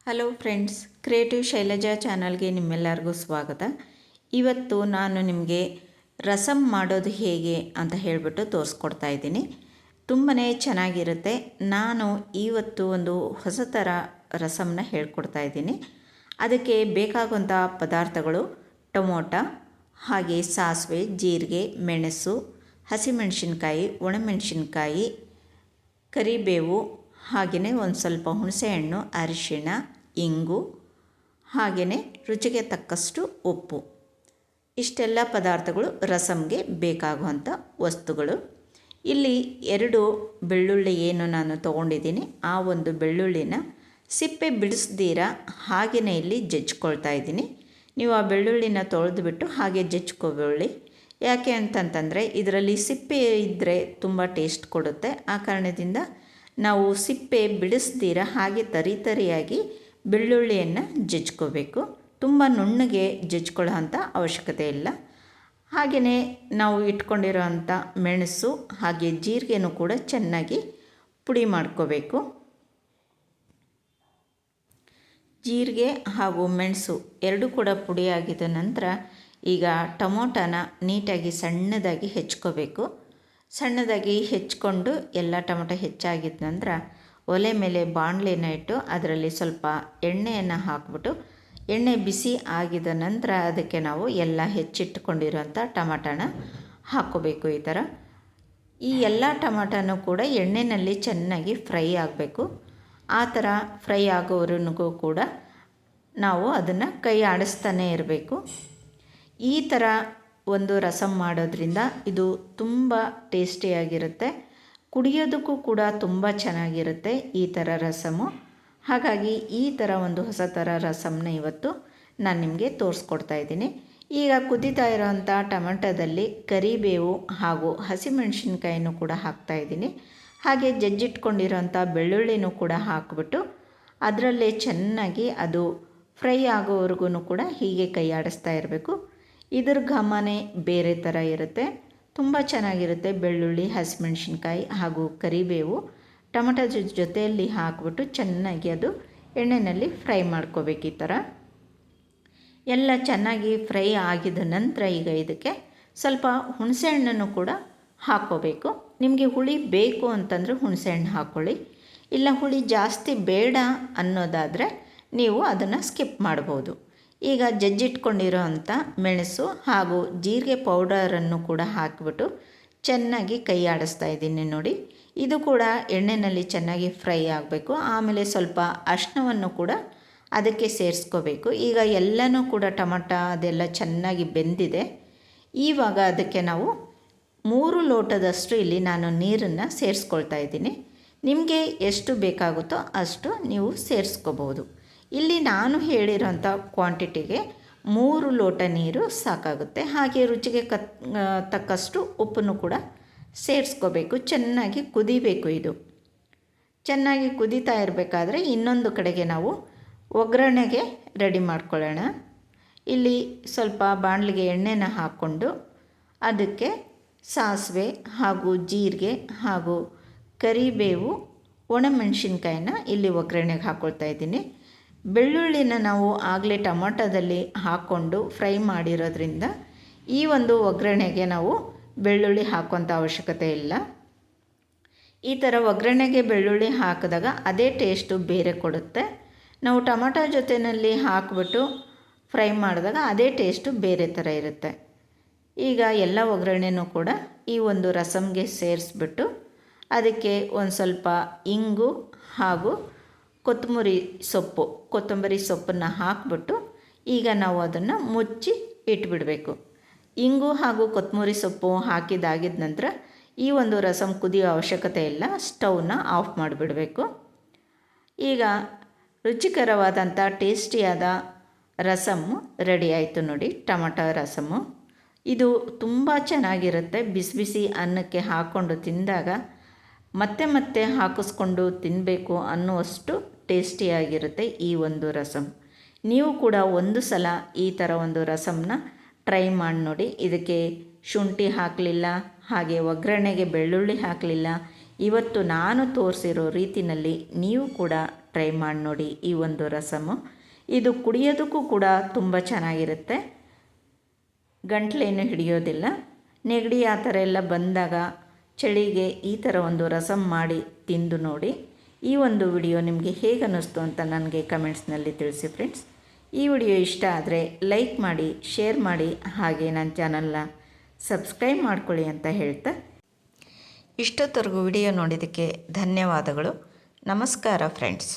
Hello friends, creative Shailaja ಚಾನಲ್ಗೆ ನಿಮ್ಮೆಲ್ಲರಿಗೂ ಸ್ವಾಗತ. ಇವತ್ತು ನಾನು ನಿಮಗೆ ರಸಮ್ ಮಾಡೋದು ಹೇಗೆ ಅಂತ ಹೇಳಿಬಿಟ್ಟು ತೋರಿಸ್ಕೊಡ್ತಾ ಇದ್ದೀನಿ. ತುಂಬಾ ಚೆನ್ನಾಗಿರುತ್ತೆ. ನಾನು ಇವತ್ತು ಒಂದು ಹೊಸ ಥರ ರಸಮ್ನ ಹೇಳ್ಕೊಡ್ತಾ ಇದ್ದೀನಿ. ಅದಕ್ಕೆ ಬೇಕಾಗುವಂಥ ಪದಾರ್ಥಗಳು ಟೊಮೊಟೊ, ಹಾಗೆ ಸಾಸಿವೆ, ಜೀರಿಗೆ, ಮೆಣಸು, ಹಸಿಮೆಣಸಿನ್ಕಾಯಿ, ಒಣಮೆಣಸಿನ್ಕಾಯಿ, ಕರಿಬೇವು, ಹಾಗೆಯೇ ಒಂದು ಸ್ವಲ್ಪ ಹುಣಸೆಹಣ್ಣು, ಅರಿಶಿಣ, ಇಂಗು, ಹಾಗೆಯೇ ರುಚಿಗೆ ತಕ್ಕಷ್ಟು ಉಪ್ಪು. ಇಷ್ಟೆಲ್ಲ ಪದಾರ್ಥಗಳು ರಸಮ್ಗೆ ಬೇಕಾಗುವಂಥ ವಸ್ತುಗಳು. ಇಲ್ಲಿ 2 ಬೆಳ್ಳುಳ್ಳಿ ಏನು ನಾನು ತೊಗೊಂಡಿದ್ದೀನಿ, ಆ ಒಂದು ಬೆಳ್ಳುಳ್ಳಿನ ಸಿಪ್ಪೆ ಬಿಡಿಸ್ದಿರ ಹಾಗೆಯೇ ಇಲ್ಲಿ ಜಜ್ಕೊಳ್ತಾ ಇದ್ದೀನಿ. ನೀವು ಆ ಬೆಳ್ಳುಳ್ಳಿನ ತೊಳೆದುಬಿಟ್ಟು ಹಾಗೆ ಜಜ್ಕೊಬೇಡಿ. ಯಾಕೆ ಅಂತಂತಂದರೆ ಇದರಲ್ಲಿ ಸಿಪ್ಪೆ ಇದ್ದರೆ ತುಂಬ ಟೇಸ್ಟ್ ಕೊಡುತ್ತೆ. ಆ ಕಾರಣದಿಂದ ನಾವು ಸಿಪ್ಪೆ ಬಿಡಿಸ್ದಿರ ಹಾಗೆ ತರಿಯಾಗಿ ಬೆಳ್ಳುಳ್ಳಿಯನ್ನು ಜಜ್ಕೋಬೇಕು. ತುಂಬ ನುಣ್ಣಗೆ ಜಜ್ಕೊಳ್ಳೋ ಅಂಥ ಅವಶ್ಯಕತೆ ಇಲ್ಲ. ಹಾಗೆಯೇ ನಾವು ಇಟ್ಕೊಂಡಿರೋವಂಥ ಮೆಣಸು ಹಾಗೆ ಜೀರಿಗೆನೂ ಕೂಡ ಚೆನ್ನಾಗಿ ಪುಡಿ ಮಾಡ್ಕೋಬೇಕು. ಜೀರಿಗೆ ಹಾಗೂ ಮೆಣಸು ಎರಡೂ ಕೂಡ ಪುಡಿಯಾಗಿದ್ದ ನಂತರ ಈಗ ಟೊಮೊಟೊನ ನೀಟಾಗಿ ಸಣ್ಣದಾಗಿ ಹೆಚ್ಕೋಬೇಕು. ಸಣ್ಣದಾಗಿ ಹೆಚ್ಕೊಂಡು ಎಲ್ಲ ಟೊಮೊಟೊ ಹೆಚ್ಚಾಗಿದ್ದ ನಂತರ ಒಲೆ ಮೇಲೆ ಬಾಣಲೆನ ಇಟ್ಟು ಅದರಲ್ಲಿ ಸ್ವಲ್ಪ ಎಣ್ಣೆಯನ್ನು ಹಾಕ್ಬಿಟ್ಟು ಎಣ್ಣೆ ಬಿಸಿ ಆಗಿದ ನಂತರ ಅದಕ್ಕೆ ನಾವು ಎಲ್ಲ ಹೆಚ್ಚಿಟ್ಟುಕೊಂಡಿರೋಂಥ ಟೊಮಟೊನ ಹಾಕ್ಕೋಬೇಕು. ಈ ಥರ ಈ ಎಲ್ಲ ಟೊಮಟೊನೂ ಕೂಡ ಎಣ್ಣೆಯಲ್ಲಿ ಚೆನ್ನಾಗಿ ಫ್ರೈ ಆಗಬೇಕು. ಆ ಥರ ಫ್ರೈ ಆಗೋವರೆಗೂ ಕೂಡ ನಾವು ಅದನ್ನು ಕೈ ಆಡಿಸ್ತಾನೇ ಇರಬೇಕು. ಈ ಥರ ಒಂದು ರಸಮ್ ಮಾಡೋದ್ರಿಂದ ಇದು ತುಂಬ ಟೇಸ್ಟಿಯಾಗಿರುತ್ತೆ. ಕುಡಿಯೋದಕ್ಕೂ ಕೂಡ ತುಂಬ ಚೆನ್ನಾಗಿರುತ್ತೆ ಈ ಥರ ರಸಮು. ಹಾಗಾಗಿ ಈ ಥರ ಒಂದು ಹೊಸ ಥರ ರಸಮ್ನ ಇವತ್ತು ನಾನು ನಿಮಗೆ ತೋರಿಸ್ಕೊಡ್ತಾ ಇದ್ದೀನಿ. ಈಗ ಕುದೀತಾ ಇರೋವಂಥ ಟೊಮೆಟೊದಲ್ಲಿ ಕರಿಬೇವು ಹಾಗೂ ಹಸಿಮೆಣಸಿನ್ಕಾಯಿನೂ ಕೂಡ ಹಾಕ್ತಾಯಿದ್ದೀನಿ. ಹಾಗೆ ಜಜ್ಜಿಟ್ಕೊಂಡಿರೋಂಥ ಬೆಳ್ಳುಳ್ಳಿನೂ ಕೂಡ ಹಾಕಿಬಿಟ್ಟು ಅದರಲ್ಲೇ ಚೆನ್ನಾಗಿ ಅದು ಫ್ರೈ ಆಗೋವರೆಗೂ ಕೂಡ ಹೀಗೆ ಕೈ ಆಡಿಸ್ತಾ ಇರಬೇಕು. ಇದ್ರ ಘಮನೇ ಬೇರೆ ಥರ ಇರುತ್ತೆ, ತುಂಬ ಚೆನ್ನಾಗಿರುತ್ತೆ. ಬೆಳ್ಳುಳ್ಳಿ, ಹಸಿಮೆಣಸಿನ್ಕಾಯಿ ಹಾಗೂ ಕರಿಬೇವು ಟೊಮಟೊ ಜೊತೆಯಲ್ಲಿ ಹಾಕಿಬಿಟ್ಟು ಚೆನ್ನಾಗಿ ಅದು ಎಣ್ಣೆಯಲ್ಲಿ ಫ್ರೈ ಮಾಡ್ಕೋಬೇಕು. ಈ ಥರ ಎಲ್ಲ ಚೆನ್ನಾಗಿ ಫ್ರೈ ಆಗಿದ ನಂತರ ಈಗ ಇದಕ್ಕೆ ಸ್ವಲ್ಪ ಹುಣಸೆಹಣ್ಣನ್ನು ಕೂಡ ಹಾಕ್ಕೋಬೇಕು. ನಿಮಗೆ ಹುಳಿ ಬೇಕು ಅಂತಂದರೆ ಹುಣಸೆಹಣ್ಣು ಹಾಕ್ಕೊಳ್ಳಿ. ಇಲ್ಲ ಹುಳಿ ಜಾಸ್ತಿ ಬೇಡ ಅನ್ನೋದಾದರೆ ನೀವು ಅದನ್ನು ಸ್ಕಿಪ್ ಮಾಡ್ಬೋದು. ಈಗ ಜಜ್ಜಿಟ್ಕೊಂಡಿರೋ ಅಂಥ ಮೆಣಸು ಹಾಗೂ ಜೀರಿಗೆ ಪೌಡರನ್ನು ಕೂಡ ಹಾಕಿಬಿಟ್ಟು ಚೆನ್ನಾಗಿ ಕೈ ಆಡಿಸ್ತಾ ಇದ್ದೀನಿ ನೋಡಿ. ಇದು ಕೂಡ ಎಣ್ಣೆಯಲ್ಲಿ ಚೆನ್ನಾಗಿ ಫ್ರೈ ಆಗಬೇಕು. ಆಮೇಲೆ ಸ್ವಲ್ಪ ಅರಿಶಿಣವನ್ನು ಕೂಡ ಅದಕ್ಕೆ ಸೇರಿಸ್ಕೋಬೇಕು. ಈಗ ಎಲ್ಲನೂ ಕೂಡ ಟೊಮಟೊ ಅದೆಲ್ಲ ಚೆನ್ನಾಗಿ ಬೆಂದಿದೆ. ಇವಾಗ ಅದಕ್ಕೆ ನಾವು 3 ಲೋಟದಷ್ಟು ಇಲ್ಲಿ ನಾನು ನೀರನ್ನು ಸೇರಿಸ್ಕೊಳ್ತಾ ಇದ್ದೀನಿ. ನಿಮಗೆ ಎಷ್ಟು ಬೇಕಾಗುತ್ತೋ ಅಷ್ಟು ನೀವು ಸೇರಿಸ್ಕೋಬೋದು. ಇಲ್ಲಿ ನಾನು ಹೇಳಿರೋಂಥ ಕ್ವಾಂಟಿಟಿಗೆ 3 ಲೋಟ ನೀರು ಸಾಕಾಗುತ್ತೆ. ಹಾಗೆ ರುಚಿಗೆ ತಕ್ಕಷ್ಟು ಉಪ್ಪನ್ನು ಕೂಡ ಸೇರಿಸ್ಕೋಬೇಕು. ಚೆನ್ನಾಗಿ ಕುದಿಬೇಕು. ಇದು ಚೆನ್ನಾಗಿ ಕುದೀತಾ ಇರಬೇಕಾದ್ರೆ ಇನ್ನೊಂದು ಕಡೆಗೆ ನಾವು ಒಗ್ಗರಣೆಗೆ ರೆಡಿ ಮಾಡ್ಕೊಳ್ಳೋಣ. ಇಲ್ಲಿ ಸ್ವಲ್ಪ ಬಾಣಲಿಗೆ ಎಣ್ಣೆನ ಹಾಕ್ಕೊಂಡು ಅದಕ್ಕೆ ಸಾಸಿವೆ ಹಾಗೂ ಜೀರಿಗೆ ಹಾಗೂ ಕರಿಬೇವು, ಒಣಮೆಣಸಿನ್ಕಾಯಿನ ಇಲ್ಲಿ ಒಗ್ಗರಣೆಗೆ ಹಾಕ್ಕೊಳ್ತಾ ಇದ್ದೀನಿ. ಬೆಳ್ಳುಳ್ಳಿನ ನಾವು ಆಗಲೇ ಟೊಮೊಟೊದಲ್ಲಿ ಹಾಕ್ಕೊಂಡು ಫ್ರೈ ಮಾಡಿರೋದ್ರಿಂದ ಈ ಒಂದು ಒಗ್ಗರಣೆಗೆ ನಾವು ಬೆಳ್ಳುಳ್ಳಿ ಹಾಕುವಂಥ ಅವಶ್ಯಕತೆ ಇಲ್ಲ. ಈ ಥರ ಒಗ್ಗರಣೆಗೆ ಬೆಳ್ಳುಳ್ಳಿ ಹಾಕಿದಾಗ ಅದೇ ಟೇಸ್ಟು ಬೇರೆ ಕೊಡುತ್ತೆ. ನಾವು ಟೊಮೊಟೊ ಜೊತೆಯಲ್ಲಿ ಹಾಕಿಬಿಟ್ಟು ಫ್ರೈ ಮಾಡಿದಾಗ ಅದೇ ಟೇಸ್ಟು ಬೇರೆ ಥರ ಇರುತ್ತೆ. ಈಗ ಎಲ್ಲ ಒಗ್ಗರಣೆನೂ ಕೂಡ ಈ ಒಂದು ರಸಮ್ಗೆ ಸೇರಿಸ್ಬಿಟ್ಟು ಅದಕ್ಕೆ ಒಂದು ಸ್ವಲ್ಪ ಇಂಗು ಹಾಗೂ ಕೊತ್ತಂಬರಿ ಸೊಪ್ಪನ್ನು ಹಾಕಿಬಿಟ್ಟು ಈಗ ನಾವು ಅದನ್ನು ಮುಚ್ಚಿ ಇಟ್ಬಿಡಬೇಕು. ಇಂಗು ಹಾಗೂ ಕೊತ್ತಂಬರಿ ಸೊಪ್ಪು ಹಾಕಿದಾಗಿದ ನಂತರ ಈ ಒಂದು ರಸಮ್ ಕುದಿಯೋ ಅವಶ್ಯಕತೆ ಇಲ್ಲ. ಸ್ಟವ್ನ ಆಫ್ ಮಾಡಿಬಿಡಬೇಕು. ಈಗ ರುಚಿಕರವಾದಂಥ ಟೇಸ್ಟಿಯಾದ ರಸಮ್ಮು ರೆಡಿ ಆಯಿತು ನೋಡಿ. ಟೊಮಟೊ ರಸಮ್ಮು ಇದು ತುಂಬ ಚೆನ್ನಾಗಿರುತ್ತೆ. ಬಿಸಿ ಬಿಸಿ ಅನ್ನಕ್ಕೆ ಹಾಕ್ಕೊಂಡು ತಿಂದಾಗ ಮತ್ತೆ ಮತ್ತೆ ಹಾಕಿಸ್ಕೊಂಡು ತಿನ್ನಬೇಕು ಅನ್ನುವಷ್ಟು ಟೇಸ್ಟಿಯಾಗಿರುತ್ತೆ ಈ ಒಂದು ರಸಮ್. ನೀವು ಕೂಡ ಒಂದು ಸಲ ಈ ಥರ ಒಂದು ರಸಮ್ನ ಟ್ರೈ ಮಾಡಿ ನೋಡಿ. ಇದಕ್ಕೆ ಶುಂಠಿ ಹಾಕಲಿಲ್ಲ, ಹಾಗೆ ಒಗ್ಗರಣೆಗೆ ಬೆಳ್ಳುಳ್ಳಿ ಹಾಕಲಿಲ್ಲ. ಇವತ್ತು ನಾನು ತೋರಿಸಿರೋ ರೀತಿಯಲ್ಲಿ ನೀವು ಕೂಡ ಟ್ರೈ ಮಾಡಿ ನೋಡಿ ಈ ಒಂದು ರಸಮು. ಇದು ಕುಡಿಯೋದಕ್ಕೂ ಕೂಡ ತುಂಬ ಚೆನ್ನಾಗಿರುತ್ತೆ, ಗಂಟ್ಲೇನು ಹಿಡಿಯೋದಿಲ್ಲ. ನೆಗಡಿ ಆ ಥರ ಎಲ್ಲ ಬಂದಾಗ ಚಳಿಗೆ ಈ ಥರ ಒಂದು ರಸಮ್ ಮಾಡಿ ತಿಂದು ನೋಡಿ. ಈ ಒಂದು ವಿಡಿಯೋ ನಿಮಗೆ ಹೇಗೆ ಅನ್ನಿಸ್ತು ಅಂತ ನನಗೆ ಕಮೆಂಟ್ಸ್ನಲ್ಲಿ ತಿಳಿಸಿ ಫ್ರೆಂಡ್ಸ್. ಈ ವಿಡಿಯೋ ಇಷ್ಟ ಆದರೆ ಲೈಕ್ ಮಾಡಿ, ಶೇರ್ ಮಾಡಿ, ಹಾಗೆ ನನ್ನ ಚಾನಲ್ನ ಸಬ್ಸ್ಕ್ರೈಬ್ ಮಾಡ್ಕೊಳ್ಳಿ ಅಂತ ಹೇಳ್ತಾ ಇಷ್ಟೊತ್ತವರೆಗೂ ವಿಡಿಯೋ ನೋಡಿದ್ದಕ್ಕೆ ಧನ್ಯವಾದಗಳು. ನಮಸ್ಕಾರ ಫ್ರೆಂಡ್ಸ್.